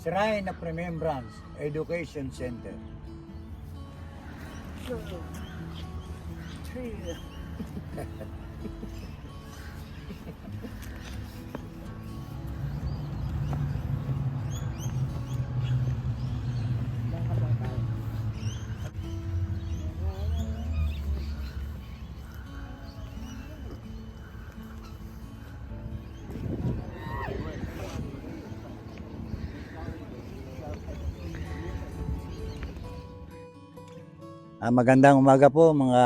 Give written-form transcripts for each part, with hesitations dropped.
Shrine of Remembrance Education Center. Magandang umaga po mga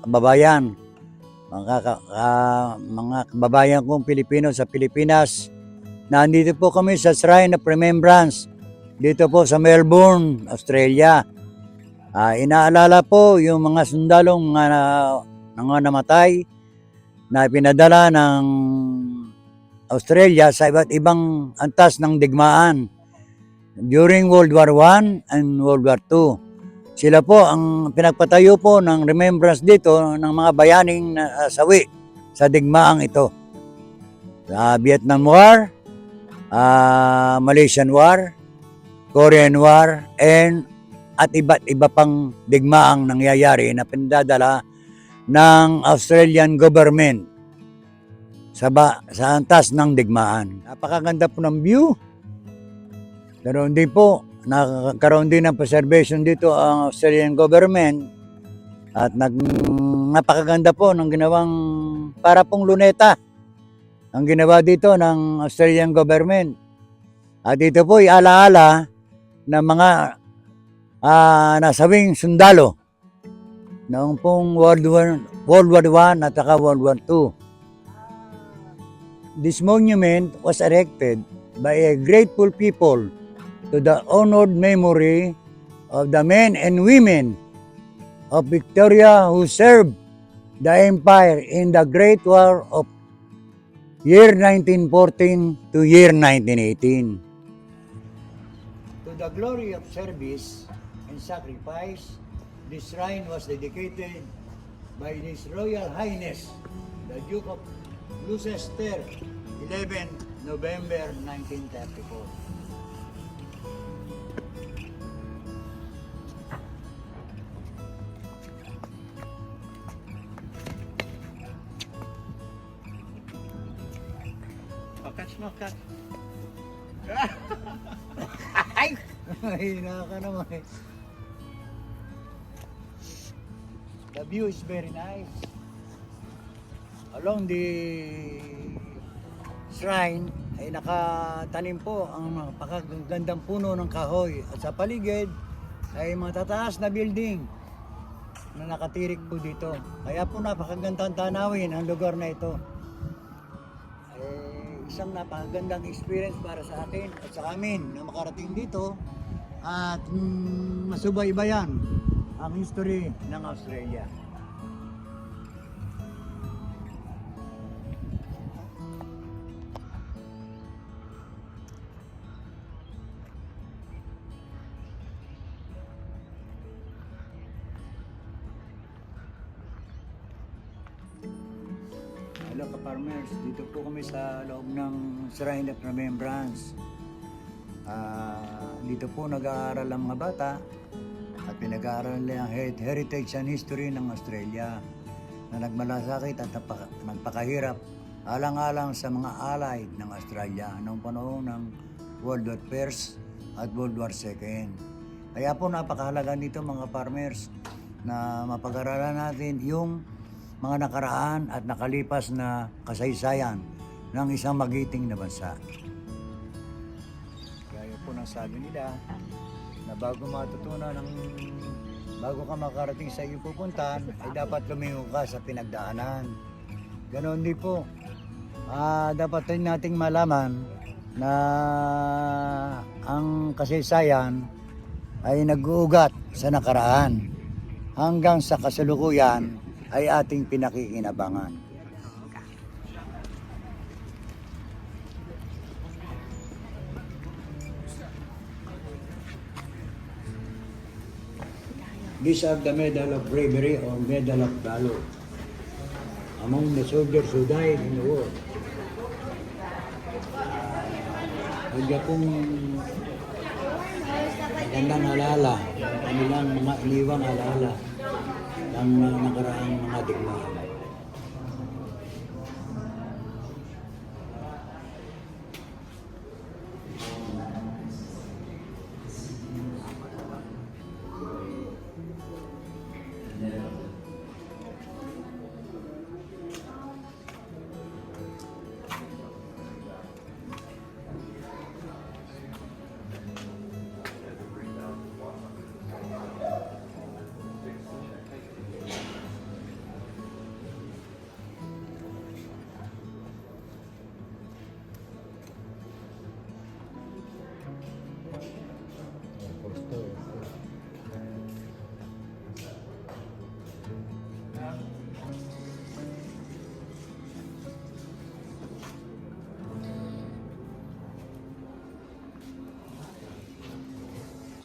kababayan, mga kababayan kong Pilipino sa Pilipinas. Nandito po kami sa Shrine of Remembrance dito po sa Melbourne, Australia. Inaalala po yung mga sundalong mga namatay na pinadala ng Australia sa iba't ibang antas ng digmaan during World War I and World War II. Sila po ang pinagpatayo po ng remembrance dito ng mga bayaning nasawi sa digmaang ito. Vietnam War, Malaysian War, Korean War, at iba't iba pang digmaang nangyayari na pinadala ng Australian government sa antas ng digmaan. Napakaganda po ng view. Pero hindi po, nakakaroon din ng preservation dito ang Australian government at napakaganda po ng ginawang para pong luneta ang ginawa dito ng Australian government. At ito po ay alaala ng mga nasawing sundalo noong pong World War I at saka World War II. This monument was erected by a grateful people to the honored memory of the men and women of Victoria who served the Empire in the Great War of year 1914 to year 1918. To the glory of service and sacrifice, this shrine was dedicated by His Royal Highness, the Duke of Gloucester, 11 November 1934. Catch. Ay! Mahina ka naman eh. The view is very nice. Along the shrine ay nakatanim po ang napakagandang puno ng kahoy. At sa paligid ay matataas na building na nakatirik po dito. Kaya po napakagandang tanawin ang lugar na ito. Isang napakagandang experience para sa akin at sa amin na makarating dito at masubaybayan ang history ng Australia. Hello ka-farmers, dito po kami sa loob ng Shrine of Remembrance. Dito po nag-aaral ang mga bata at pinag-aaral nila ang heritage and history ng Australia na nagmalasakit at nagpakahirap alang-alang sa mga allied ng Australia noong panahon ng World War I at World War II. Kaya po napakahalaga nito mga farmers na mapag-aralan natin yung mga nakaraan at nakalipas na kasaysayan ng isang magiting na bansa. Gaya po ng sabi nila na bago ka makarating sa iyong pupuntahan ay dapat lumingo ka sa pinagdaanan. Ganon din po, dapat din nating malaman na ang kasaysayan ay nag-uugat sa nakaraan hanggang sa kasalukuyan ay ating pinakikinabangan. These are the Medal of Bravery or Medal of Valor among the soldiers who died in the war. Huwag pong magandang alala, ang kanilang mga iniwang alala ng nakaraang mga digmaan.